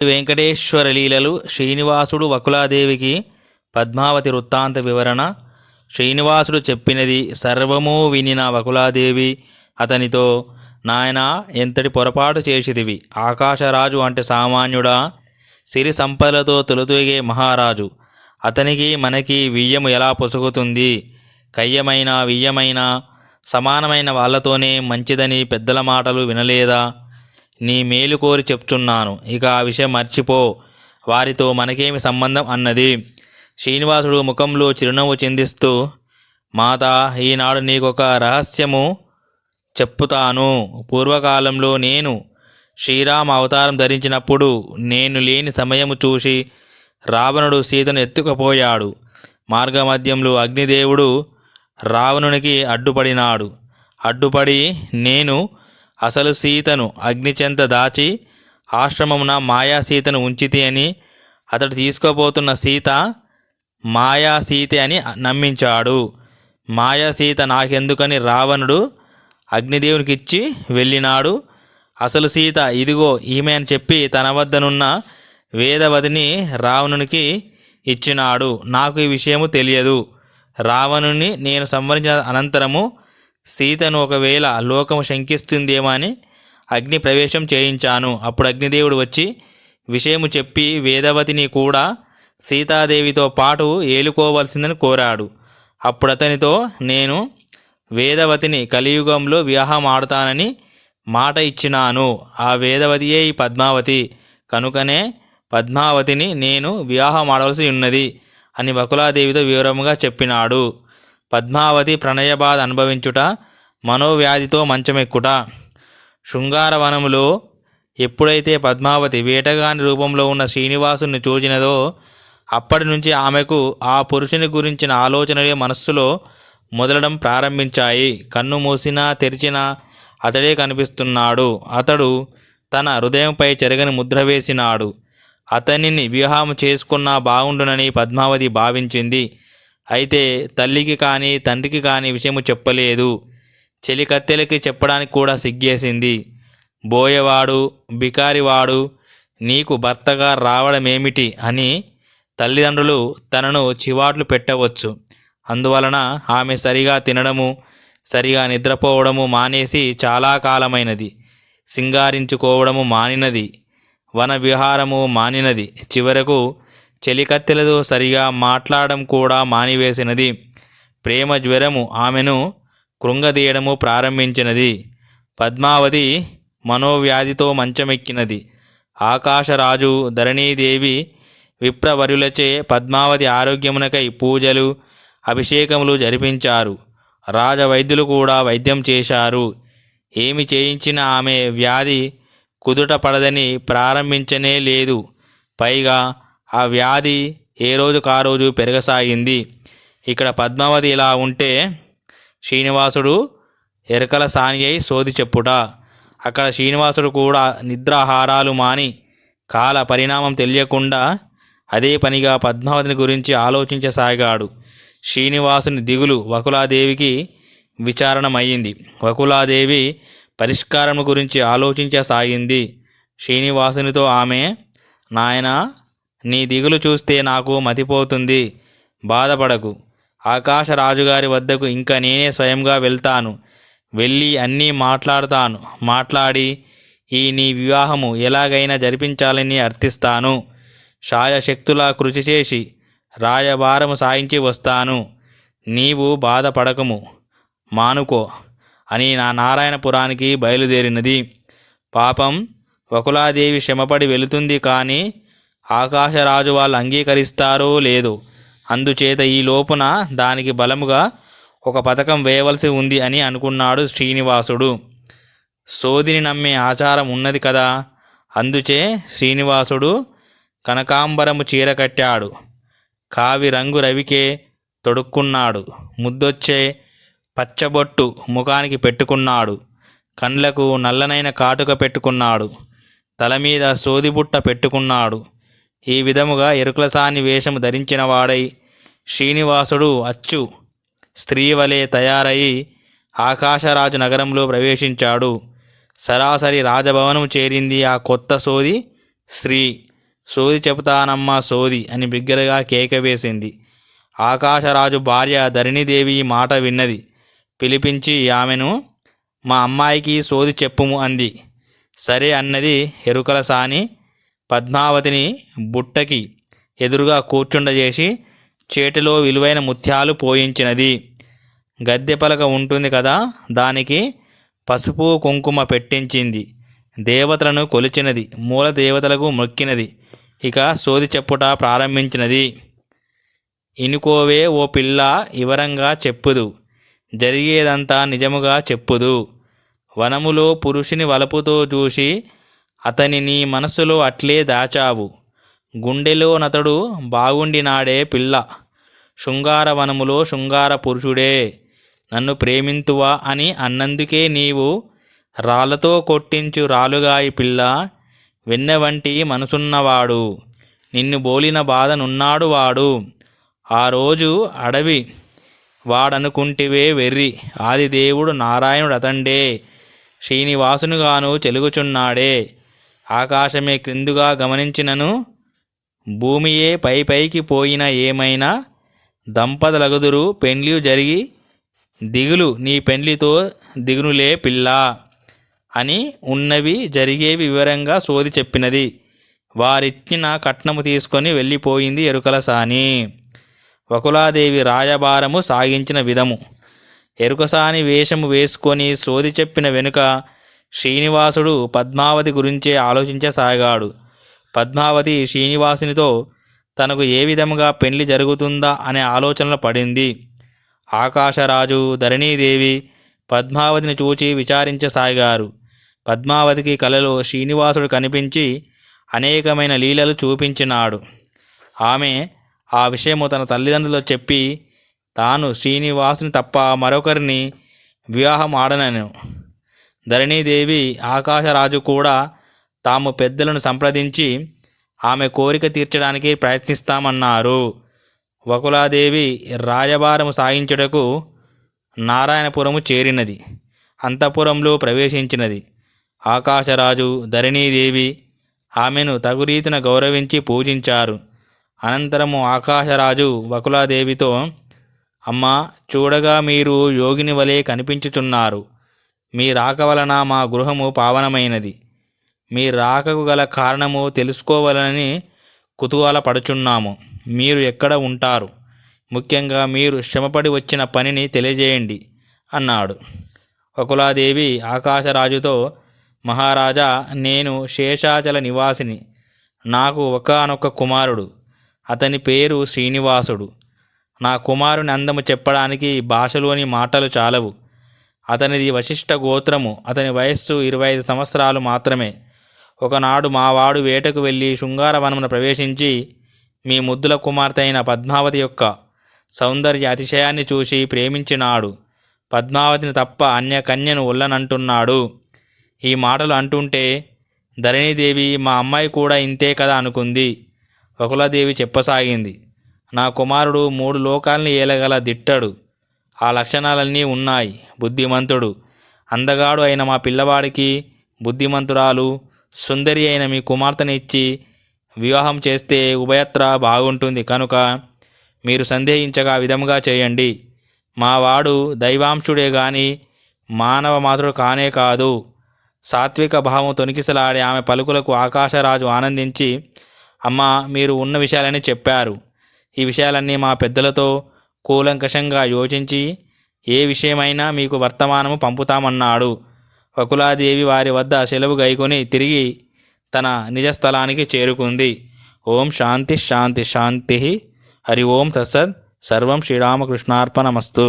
వెంకటేశ్వర లీలలు శ్రీనివాసుడు వకులాదేవికి పద్మావతి వృత్తాంత వివరణ. శ్రీనివాసుడు చెప్పినది సర్వము వినిన వకులాదేవి అతనితో, నాయనా, ఎంతటి పొరపాటు చేసిదివి. ఆకాశరాజు అంటే సామాన్యుడా? సిరి సంపదలతో తొలుతూగే మహారాజు. అతనికి మనకి వియ్యము ఎలా పొసుగుతుంది? కయ్యమైన వియ్యమైన సమానమైన వాళ్లతోనే మంచిదని పెద్దల మాటలు వినలేదా? నీ మేలు కోరి చెప్తున్నాను, ఇక ఆ విషయం మర్చిపో. వారితో మనకేమి సంబంధం అన్నది. శ్రీనివాసుడు ముఖంలో చిరునవ్వు చిందిస్తూ, మాత, ఈనాడు నీకొక రహస్యము చెప్పుతాను. పూర్వకాలంలో నేను శ్రీరామ అవతారం ధరించినప్పుడు నేను లేని సమయము చూసి రావణుడు సీతను ఎత్తుకుపోయాడు. మార్గమధ్యంలో అగ్నిదేవుడు రావణునికి అడ్డుపడినాడు. అడ్డుపడి నేను అసలు సీతను అగ్నిచెంత దాచి ఆశ్రమమున మాయాసీతను ఉంచితి అని, అతడు తీసుకోబోతున్న సీత మాయాసీత అని నమ్మించాడు. మాయాసీత నాకెందుకని రావణుడు అగ్నిదేవునికిచ్చి వెళ్ళినాడు. అసలు సీత ఇదిగో ఈమె అని చెప్పి తన వద్దనున్న వేదవతిని రావణునికి ఇచ్చినాడు. నాకు ఈ విషయము తెలియదు. రావణుని నేను సంహరించిన అనంతరము సీతను ఒకవేళ లోకము శంకిస్తుందేమో అని అగ్ని ప్రవేశం చేయించాను. అప్పుడు అగ్నిదేవుడు వచ్చి విషయము చెప్పి వేదవతిని కూడా సీతాదేవితో పాటు ఏలుకోవలసిందని కోరాడు. అప్పుడు అతనితో నేను వేదవతిని కలియుగంలో వివాహం ఆడుతానని మాట ఇచ్చినాను. ఆ వేదవతియే ఈ పద్మావతి. కనుకనే పద్మావతిని నేను వివాహం ఆడవలసి ఉన్నది అని వకులాదేవితో వివరముగా చెప్పినాడు. పద్మావతి ప్రణయబాధ అనుభవించుట, మనోవ్యాధితో మంచమెక్కుట. శృంగారవనములో ఎప్పుడైతే పద్మావతి వేటగాని రూపంలో ఉన్న శ్రీనివాసుని చూచినదో అప్పటి నుంచి ఆమెకు ఆ పురుషుని గురించిన ఆలోచనలే మనస్సులో మొదలడం ప్రారంభించాయి. కన్ను మూసినా తెరిచినా అతడే కనిపిస్తున్నాడు. అతడు తన హృదయంపై చెరగని ముద్ర వేసినాడు. అతనిని వివాహం చేసుకున్నా బాగుండునని పద్మావతి భావించింది. అయితే తల్లికి కానీ తండ్రికి కానీ విషయము చెప్పలేదు. చెలికత్తెలకి చెప్పడానికి కూడా సిగ్గేసింది. బోయవాడు, బికారివాడు నీకు భర్తగా రావడమేమిటి అని తల్లిదండ్రులు తనను చివాట్లు పెట్టవచ్చు. అందువలన ఆమె సరిగా తినడము, సరిగా నిద్రపోవడము మానేసి చాలా కాలమైనది. సింగారించుకోవడము మానినది. వన విహారము మానినది. చివరకు చెలికత్తెలతో సరిగా మాట్లాడడం కూడా మానివేసినది. ప్రేమ జ్వరము ఆమెను కృంగదీయడము ప్రారంభించినది. పద్మావతి మనోవ్యాధితో మంచమెక్కినది. ఆకాశరాజు, ధరణీదేవి విప్రవర్యులచే పద్మావతి ఆరోగ్యమునకై పూజలు, అభిషేకములు జరిపించారు. రాజవైద్యులు కూడా వైద్యం చేశారు. ఏమి చేయించినా ఆమె వ్యాధి కుదుట పడదని ప్రారంభించనే లేదు. పైగా ఆ వ్యాధి ఏ రోజుకారోజు పెరగసాగింది. ఇక్కడ పద్మావతి ఇలా ఉంటే శ్రీనివాసుడు ఎరకల సాని అయి సోది చెప్పుట. అక్కడ శ్రీనివాసుడు కూడా నిద్రాహారాలు మాని కాల పరిణామం తెలియకుండా అదే పనిగా పద్మావతిని గురించి ఆలోచించసాగాడు. శ్రీనివాసుని దిగులు వకులాదేవికి విచారణమయ్యింది. వకులాదేవి పరిష్కారం గురించి ఆలోచించసాగింది. శ్రీనివాసునితో ఆమె, నాయనా, నీ దిగులు చూస్తే నాకు మతిపోతుంది. బాధపడకు. ఆకాశరాజుగారి వద్దకు ఇంకా నేనే స్వయంగా వెళ్తాను. వెళ్ళి అన్నీ మాట్లాడతాను. మాట్లాడి ఈ నీ వివాహము ఎలాగైనా జరిపించాలని అర్థిస్తాను. శాయశక్తులా కృషి చేసి రాయబారము సాయించి వస్తాను. నీవు బాధపడకము, మానుకో అని నా నారాయణపురానికి బయలుదేరినది. పాపం వకులాదేవి శ్రమపడి వెళుతుంది, కానీ ఆకాశరాజు వాళ్ళు అంగీకరిస్తారో లేదో. అందుచేత ఈ లోపున దానికి బలముగా ఒక పథకం వేయవలసి ఉంది అని అనుకున్నాడు శ్రీనివాసుడు. సోదిని నమ్మే ఆచారం ఉన్నది కదా. అందుచే శ్రీనివాసుడు కనకాంబరము చీర కట్టాడు. కావి రంగు రవికే తొడుక్కున్నాడు. ముద్దొచ్చే పచ్చబొట్టు ముఖానికి పెట్టుకున్నాడు. కండ్లకు నల్లనైన కాటుక పెట్టుకున్నాడు. తల మీద సోదిబుట్ట పెట్టుకున్నాడు. ఈ విధముగా ఎరుకలసాని వేషము ధరించిన వాడై శ్రీనివాసుడు అచ్చు స్త్రీవలే తయారయి ఆకాశరాజు నగరంలో ప్రవేశించాడు. సరాసరి రాజభవనం చేరింది ఆ కొత్త సోది స్త్రీ. సోది చెబుతానమ్మా సోది అని బిగ్గరగా కేక వేసింది. ఆకాశరాజు భార్య ధరణీదేవి ఈ మాట విన్నది. పిలిపించి ఆమెను, మా అమ్మాయికి సోది చెప్పుము అంది. సరే అన్నది ఎరుకల సాని. పద్మావతిని బుట్టకి ఎదురుగా కూర్చుండజేసి చేతిలో విలువైన ముత్యాలు పోయించినది. గద్దె పలక ఉంటుంది కదా, దానికి పసుపు కుంకుమ పెట్టించింది. దేవతలను కొలిచినది. మూల దేవతలకు మొక్కినది. ఇక సోది చెప్పుట ప్రారంభించినది. ఇనుకోవే ఓ పిల్ల, వివరంగా చెప్పుదు, జరిగేదంతా నిజముగా చెప్పుదు. వనములో పురుషుని వలపుతో చూసి అతని నీ మనసులో అట్లే దాచావు. గుండెలో నతడు బాగుండినాడే పిల్ల, శృంగారవనములో శృంగార పురుషుడే. నన్ను ప్రేమింతువా అని అన్నందుకే నీవు రాళ్లతో కొట్టించు రాలుగాయి పిల్ల, వెన్నె వంటి మనసున్నవాడు, నిన్ను బోలిన బాధనున్నాడు వాడు. ఆ రోజు అడవి వాడనుకుంటివే వెర్రి, ఆదిదేవుడు నారాయణుడు అతండే, శ్రీనివాసునుగాను చెలుగుచున్నాడే. ఆకాశమే క్రిందుగా గమనించినను, భూమియే పైకి పోయిన ఏమైనా దంపతులగుదురు పెండ్లి జరిగి దిగులు నీ పెండ్లితో దిగునులే పిల్ల అని ఉన్నవి జరిగేవి వివరంగా సోది చెప్పినది. వారిచ్చిన కట్నము తీసుకొని వెళ్ళిపోయింది ఎరుకల సాని. వకులాదేవి రాయబారము సాగించిన విధము. ఎరుకసాని వేషము వేసుకొని సోది చెప్పిన వెనుక శ్రీనివాసుడు పద్మావతి గురించే ఆలోచించసాగాడు. పద్మావతి శ్రీనివాసునితో తనకు ఏ విధముగా పెళ్లి జరుగుతుందా అనే ఆలోచనలో పడింది. ఆకాశరాజు, ధరణీదేవి పద్మావతిని చూచి విచారించసాగారు. పద్మావతికి కలలో శ్రీనివాసుడు కనిపించి అనేకమైన లీలలు చూపించినాడు. ఆమె ఆ విషయము తన తల్లిదండ్రులతో చెప్పి తాను శ్రీనివాసుని తప్ప మరొకరిని వివాహం ఆడనను. ధరణీదేవి, ఆకాశరాజు కూడా తాము పెద్దలను సంప్రదించి ఆమె కోరిక తీర్చడానికి ప్రయత్నిస్తామన్నారు. వకులాదేవి రాయబారము సాగించుటకు నారాయణపురము చేరినది. అంతఃపురంలో ప్రవేశించినది. ఆకాశరాజు, ధరణీదేవి ఆమెను తగురీతిన గౌరవించి పూజించారు. అనంతరము ఆకాశరాజు వకులాదేవితో, అమ్మా, చూడగా మీరు యోగిని వలె కనిపించుచున్నారు. మీ రాక వలన మా గృహము పావనమైనది. మీ రాకకు గల కారణము తెలుసుకోవాలని కుతూహలపడుచున్నాము. మీరు ఎక్కడ ఉంటారు? ముఖ్యంగా మీరు శ్రమపడి వచ్చిన పనిని తెలియజేయండి అన్నాడు. వకులాదేవి ఆకాశరాజుతో, మహారాజా, నేను శేషాచల నివాసిని. నాకు ఒకానొక కుమారుడు. అతని పేరు శ్రీనివాసుడు. నా కుమారుని అందము చెప్పడానికి భాషలోని మాటలు చాలవు. అతనిది వశిష్ఠ గోత్రము. అతని వయస్సు 25 సంవత్సరాలు మాత్రమే. ఒకనాడు మావాడు వేటకు వెళ్ళి శృంగారవనమును ప్రవేశించి మీ ముద్దుల కుమార్తె అయిన పద్మావతి యొక్క సౌందర్య అతిశయాన్ని చూసి ప్రేమించినాడు. పద్మావతిని తప్ప అన్య కన్యను ఒల్లనంటున్నాడు. ఈ మాటలు అంటుంటే ధరణీదేవి, మా అమ్మాయి కూడా ఇంతే కదా అనుకుంది. వకులాదేవి చెప్పసాగింది, నా కుమారుడు 3 లోకాల్ని ఏలగల దిట్టడు. ఆ లక్షణాలన్నీ ఉన్నాయి. బుద్ధిమంతుడు, అందగాడు అయిన మా పిల్లవాడికి బుద్ధిమంతురాలు, సుందరి అయిన మీ కుమార్తెని ఇచ్చి వివాహం చేస్తే ఉభయత్రా బాగుంటుంది. కనుక మీరు సందేహించగా విధముగా చేయండి. మా వాడు దైవాంశుడే గాని మానవ మాతృడు కానే కాదు. సాత్విక భావం తొనికిసలాడే ఆమె పలుకులకు ఆకాశరాజు ఆనందించి, అమ్మా, మీరు ఉన్న విషయాలని చెప్పారు. ఈ విషయాలన్నీ మా పెద్దలతో కూలంకషంగా యోచించి ఏ విషయమైనా మీకు వర్తమానము పంపుతామన్నాడు. వకులాదేవి వారి వద్ద సెలవు గైకొని తిరిగి తన నిజస్థలానికి చేరుకుంది. ఓం శాంతి శాంతి శాంతి. హరి ఓం తత్సత్. సర్వం శ్రీరామకృష్ణార్పణమస్తు.